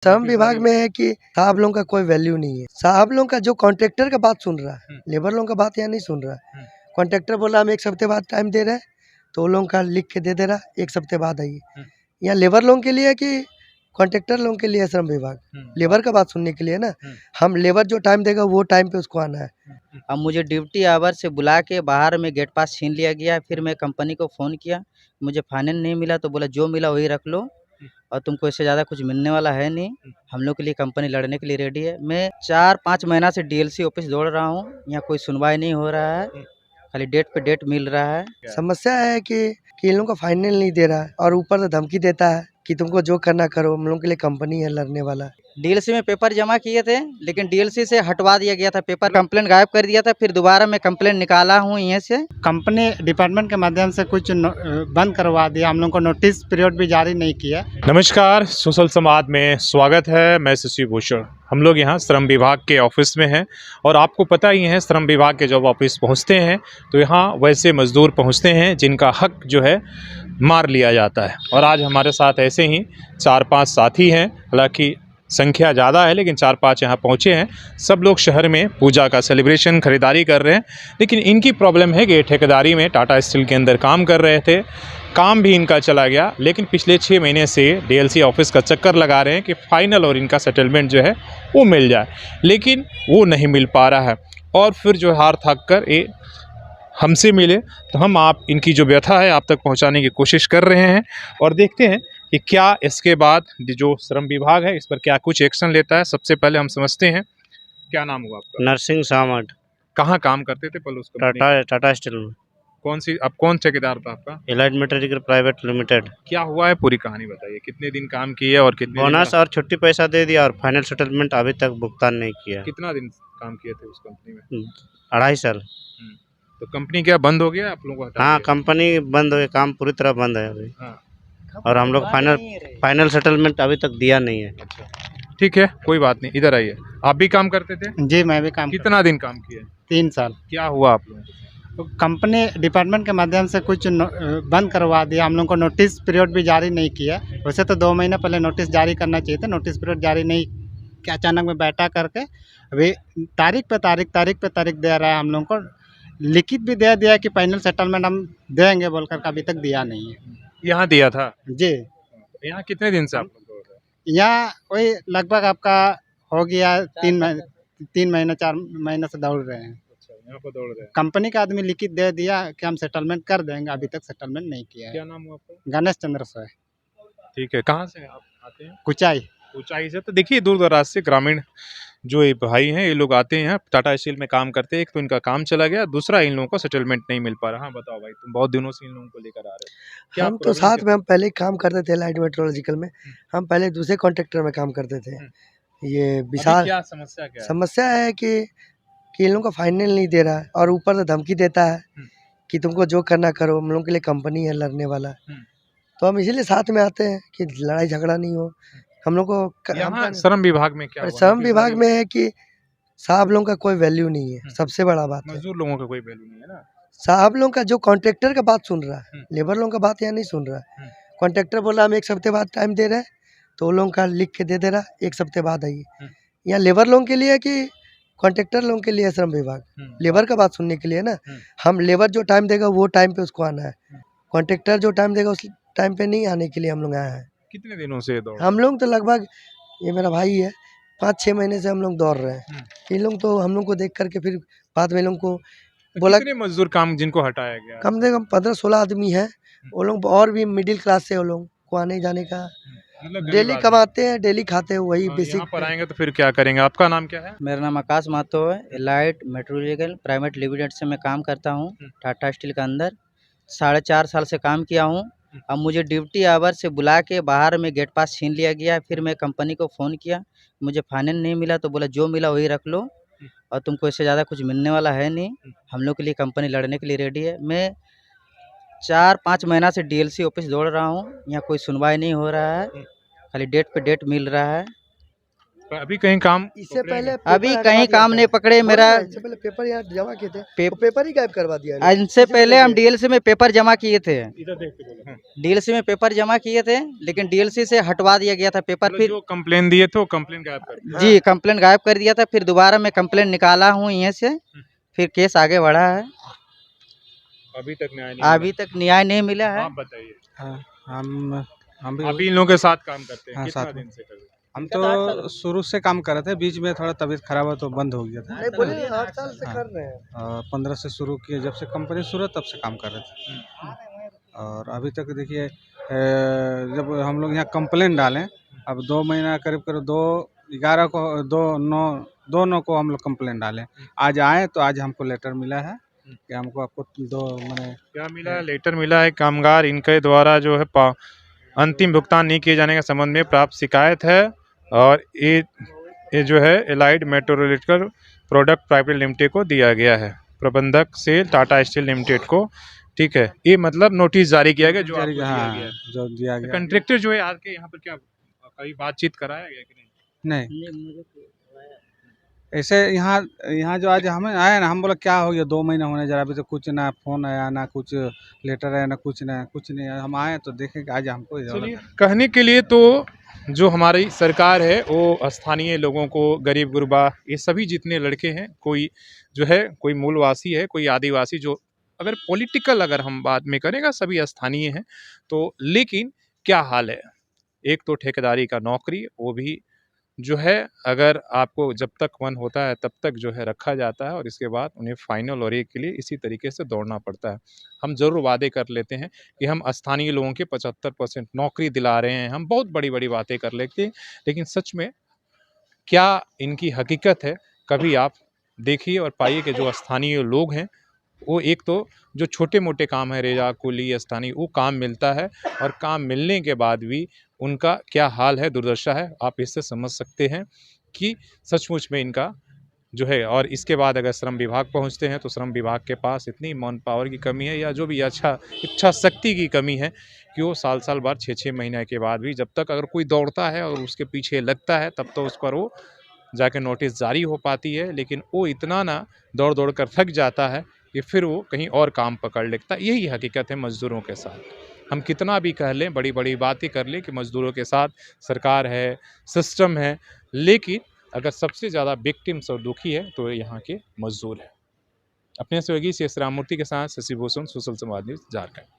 श्रम विभाग में है कि साहब लोगों का कोई वैल्यू नहीं है। साहब लोगों का जो कॉन्ट्रैक्टर का बात सुन रहा है, लेबर लोगों का बात यहाँ नहीं सुन रहा है। कॉन्ट्रैक्टर बोल रहा हम एक हफ्ते बाद टाइम दे रहे हैं, तो वो लोगों का लिख के दे रहा, एक हफ्ते बाद आइए। यहाँ लेबर लोगों के लिए है कि कॉन्ट्रैक्टर लोगों के लिए है श्रम विभाग? लेबर का बात सुनने के लिए ना। हम लेबर जो टाइम देगा वो टाइम पे उसको आना है। अब मुझे ड्यूटी आवर से बुला के बाहर में गेट पास छीन लिया गया। फिर मैं कंपनी को फ़ोन किया, मुझे फाइनल नहीं मिला, तो बोला जो मिला वही रख लो और तुमको इससे ज़्यादा कुछ मिलने वाला है नहीं। हम लोग के लिए कंपनी लड़ने के लिए रेडी है। मैं 4-5 महीना से डीएलसी ऑफिस दौड़ रहा हूँ, यहाँ कोई सुनवाई नहीं हो रहा है, खाली डेट पे डेट मिल रहा है। समस्या है कि इन लोगों का फाइनल नहीं दे रहा है और ऊपर से धमकी देता है कि तुमको जो करना करो, हम लोगों के लिए कंपनी है लड़ने वाला। डीएलसी में पेपर जमा किए थे, लेकिन डीएलसी से हटवा दिया गया था पेपर, कंप्लेंट गायब कर दिया था। फिर दोबारा मैं कंप्लेंट निकाला हूँ यहाँ से। कंपनी डिपार्टमेंट के माध्यम से कुछ बंद करवा दिया, हम लोग को नोटिस पीरियड भी जारी नहीं किया। नमस्कार, सोशल संवाद में स्वागत है। मैं शशि भूषण। हम लोग यहाँ श्रम विभाग के ऑफिस में हैं और आपको पता ही है श्रम विभाग के जब ऑफिस पहुँचते हैं तो यहाँ वैसे मजदूर पहुँचते हैं जिनका हक जो है मार लिया जाता है। और आज हमारे साथ ऐसे ही 4-5 साथी हैं, हालांकि संख्या ज़्यादा है लेकिन 4-5 यहाँ पहुँचे हैं। सब लोग शहर में पूजा का सेलिब्रेशन खरीदारी कर रहे हैं, लेकिन इनकी प्रॉब्लम है कि ठेकेदारी में टाटा स्टील के अंदर काम कर रहे थे, काम भी इनका चला गया, लेकिन पिछले 6 महीने से डीएलसी ऑफिस का चक्कर लगा रहे हैं कि फाइनल और इनका सेटलमेंट जो है वो मिल जाए, लेकिन वो नहीं मिल पा रहा है। और फिर जो हार थक कर ये हमसे मिले तो हम आप इनकी जो व्यथा है आप तक पहुंचाने की कोशिश कर रहे हैं और देखते हैं कि क्या इसके बाद जो श्रम विभाग है इस पर क्या कुछ एक्शन लेता है। सबसे पहले हम समझते हैं, क्या नाम हुआ आपका? नरसिंह सामंत। कहाँ काम करते थे पहले? उसको टाटा स्टील में। कौन ठेकेदार था आपका? Elite material private limited. क्या हुआ है, पूरी कहानी बताइए। कितने दिन काम किए और कितने बोनस और छुट्टी पैसा दे दिया और फाइनल सेटलमेंट अभी तक भुगतान नहीं किया। कितना दिन काम किए थे उस कंपनी में? 2.5 साल। तो कंपनी क्या बंद हो गया आप लोगों को हटा हाँ, दिया? कंपनी बंद हो गई, काम पूरी तरह बंद है अभी। हाँ। और हम लोग फाइनल सेटलमेंट अभी तक दिया नहीं है। अच्छा, ठीक है, कोई बात नहीं, इधर आइए। आप भी काम करते थे? जी, मैं भी काम। कितना दिन काम किए? 3 साल। क्या हुआ आप लोगों को? कंपनी डिपार्टमेंट के माध्यम से कुछ बंद करवा दिया, हम लोग को नोटिस पीरियड भी जारी नहीं किया। वैसे तो 2 महीने पहले नोटिस जारी करना चाहिए था, नोटिस पीरियड जारी नहीं कि अचानक में बैठा करके अभी तारीख पे तारीख दे रहा है। हम लोग को लिखित भी दे दिया कि फाइनल सेटलमेंट हम देंगे बोलकर, अभी तक दिया नहीं है। यहाँ दिया था? जी। यहाँ कितने दिन से आप लोग दौड़ रहे हैं? यहाँ वही लगभग आपका हो गया 3 महीने 4 महीने से दौड़ रहे हैं। अच्छा, यहाँ पर दौड़ रहे हैं। कंपनी का आदमी लिखित दे दिया कि हम सेटलमेंट कर देंगे, अभी तक सेटलमेंट नहीं किया है। क्या नाम हुआ आपका? गणेश चंद्र सोय। ठीक है, कहाँ से आप आते हैं? कुचाई। ऊंचाई से। तो देखिए, दूर दराज से ग्रामीण जो ये भाई हैं ये लोग आते हैं, टाटा स्टील में काम करते हैं। एक तो इनका काम चला गया, दूसरा इन लोगों को सेटलमेंट नहीं मिल पा रहा। हाँ बताओ भाई, तुम बहुत दिनों से इन लोगों को लेकर आ रहे हो, क्या हम तो प्रॉब्लम साथ क्या? में हम पहले काम करते थे लाइट मेट्रोलॉजिकल में। हम पहले दूसरे कॉन्ट्रैक्टर में काम करते थे। ये अभी विशाल क्या समस्या क्या है? समस्या है कि इन लोगों का फाइनल नहीं दे रहा है और ऊपर से धमकी देता है कि तुमको जो करना करो, हम लोगों के लिए कंपनी है लड़ने वाला। तो हम इसीलिए साथ में आते हैं कि लड़ाई झगड़ा नहीं हो। हम लोग को यहाँ श्रम विभाग में क्या हुआ? श्रम नोटिस विभाग जारी में है कि साहब लोगों का कोई वैल्यू नहीं है। सबसे बड़ा बात है मजदूर लोगों का कोई वैल्यू नहीं है ना। साहब लोगों का जो कॉन्ट्रैक्टर का बात सुन रहा है, लेबर लोगों का बात यहाँ नहीं सुन रहा है। कॉन्ट्रैक्टर बोल रहा हम एक हफ्ते बाद टाइम दे रहे हैं, तो वो लोगों का लिख के दे रहा, एक हफ्ते बाद आइए। यहाँ लेबर लोगों के लिए है कि कॉन्ट्रैक्टर लोगों के लिए है श्रम विभाग? लेबर का बात सुनने के लिए ना। हम लेबर जो टाइम देगा वो टाइम पे उसको आना है। कॉन्ट्रैक्टर जो टाइम देगा उस टाइम पे नहीं आने के लिए हम लोग आए हैं। कितने दिनों से दौड़? हम लोग तो लगभग, ये मेरा भाई है, 5-6 महीने से हम लोग दौड़ रहे हैं। इन लोग तो हम लोग को देख करके फिर बाद में लोगों को तो बोला कितने मजदूर काम जिनको हटाया गया? कम से कम 15-16 आदमी हैं। वो लोग और भी मिडिल क्लास से, वो लोग को आने जाने का मतलब गरीब डेली आदमी। कमाते हैं, डेली खाते हैं, वही हाँ, बेसिक। यहाँ पर आएंगे तो फिर क्या करेंगे? आपका नाम क्या है? मेरा नाम आकाश महतो है, एलाइट मेट्रोलॉजिकल प्राइवेट लिमिटेड से मैं काम करता हूँ टाटा स्टील के अंदर। 4.5 साल से काम किया हूँ। अब मुझे ड्यूटी आवर से बुला के बाहर में गेट पास छीन लिया गया। फिर मैं कंपनी को फ़ोन किया, मुझे फाइनल नहीं मिला, तो बोला जो मिला वही रख लो और तुमको इससे ज़्यादा कुछ मिलने वाला है नहीं। हम लोग के लिए कंपनी लड़ने के लिए रेडी है। मैं 4-5 महीना से डीएलसी ऑफिस दौड़ रहा हूँ, यहाँ कोई सुनवाई नहीं हो रहा है, खाली डेट पे डेट मिल रहा है। तो अभी कहीं काम इससे पहले अभी पेपर कहीं हटवा दिया काम था। नहीं पकड़े बोल मेरा। रहा है, इससे पहले पेपर यहाँ जमा किए थे, पे- वो पेपर ही गायब करवा दिया है। इनसे किसी को पहले नहीं हम दिया। डीएलसी में पेपर जमा किए थे। इधर देख के बोलो, हाँ। डीएलसी में पेपर जमा किए थे, लेकिन डीएलसी से हटवा दिया गया था पेपर। मतलब फिर जो कंप्लेन दिए थे वो कंप्लेन गायब कर दिया। जी कंप्लेन गायब कर दिया था। फिर दोबारा मैं कंप्लेन निकाला हूँ यहाँ से, फिर केस आगे बढ़ा है। अभी तक न्याय नहीं अभी तक न्याय नहीं मिला मिला। है। आप बताइए, हाँ, हम भी आप भी इन लोगों के साथ काम करते हैं, हाँ, कितना साथ में। दिन से कर रहे हैं? हम तो शुरू से काम कर रहे थे, बीच में थोड़ा तबीयत खराब हुआ तो बंद हो गया था। नहीं बोले 8 साल से हाँ। कर रहे हैं। 15 से शुरू किए, जब से कंपनी शुरू तब से काम कर रहे थे। और अभी तक देखिए जब हम लोग यहाँ कंप्लेन डालें, अब 2 महीना करीब करीब 2/11 को 2/9 को हम लोग कंप्लेन डालें। आज आए तो आज हमको लेटर मिला है कि हमको आपको 2 मैंने क्या मिला है? लेटर मिला है, कामगार इनके द्वारा जो है अंतिम भुगतान नहीं किए जाने के संबंध में प्राप्त शिकायत है। और ये जो है allied metrological product private limited को दिया गया है, प्रबंधक से टाटा स्टील लिमिटेड को। ठीक है, ये मतलब नोटिस जारी किया गया जो आपको दिया हाँ, गया है। जो दिया गया कंट्रैक्टर जो है आके यहाँ पर क्या कभी बातचीत कराया गया कि नहीं? नहीं। ऐसे यहाँ यहाँ जो आज हमें आया ना, हम बोला क्या हो गया, 2 महीना होने जा रहा, अभी तो कुछ ना फोन आया ना कुछ लेटर आया ना कुछ नहीं आया। हम आए तो देखें कि आज हमको चलिए, कहने के लिए तो जो हमारी सरकार है वो स्थानीय लोगों को, गरीब गुरबा, ये सभी जितने लड़के हैं, कोई जो है कोई मूलवासी है, कोई आदिवासी, जो अगर पॉलिटिकल अगर हम बात में करेंगे सभी स्थानीय हैं। तो लेकिन क्या हाल है, एक तो ठेकेदारी का नौकरी, वो भी जो है अगर आपको जब तक मन होता है तब तक जो है रखा जाता है, और इसके बाद उन्हें फाइनल और एक के लिए इसी तरीके से दौड़ना पड़ता है। हम ज़रूर वादे कर लेते हैं कि हम स्थानीय लोगों के 75% नौकरी दिला रहे हैं, हम बहुत बड़ी-बड़ी बातें कर लेते हैं, लेकिन सच में क्या इनकी हकीकत है, कभी आप देखिए और पाइए कि जो स्थानीय लोग हैं, वो एक तो जो छोटे-मोटे काम है, रेज़ा, कुली, स्थानीय, वो काम मिलता है, और काम मिलने के बाद भी उनका क्या हाल है, दुर्दशा है, आप इससे समझ सकते हैं कि सचमुच में इनका जो है। और इसके बाद अगर श्रम विभाग पहुंचते हैं तो श्रम विभाग के पास इतनी मैन पावर की कमी है, या जो भी इच्छा शक्ति की कमी है, कि वो साल-साल बाद 6-6 महीने के बाद भी जब तक अगर कोई दौड़ता है और उसके पीछे लगता है, तब तो उस पर वो जाके नोटिस जारी हो पाती है। लेकिन वो इतना ना दौड़-दौड़ कर थक जाता है कि फिर वो कहीं और काम पकड़ लेता है। यही हकीकत है मज़दूरों के साथ। हम कितना भी कह लें, बड़ी-बड़ी बातें कर लें कि मज़दूरों के साथ सरकार है, सिस्टम है, लेकिन अगर सबसे ज़्यादा विक्टिम्स और दुखी है तो यहाँ के मज़दूर हैं। अपने सहयोगी शेष राममूर्ति के साथ शशि भूषण, सोशल समाज न्यूज़, झारखंड।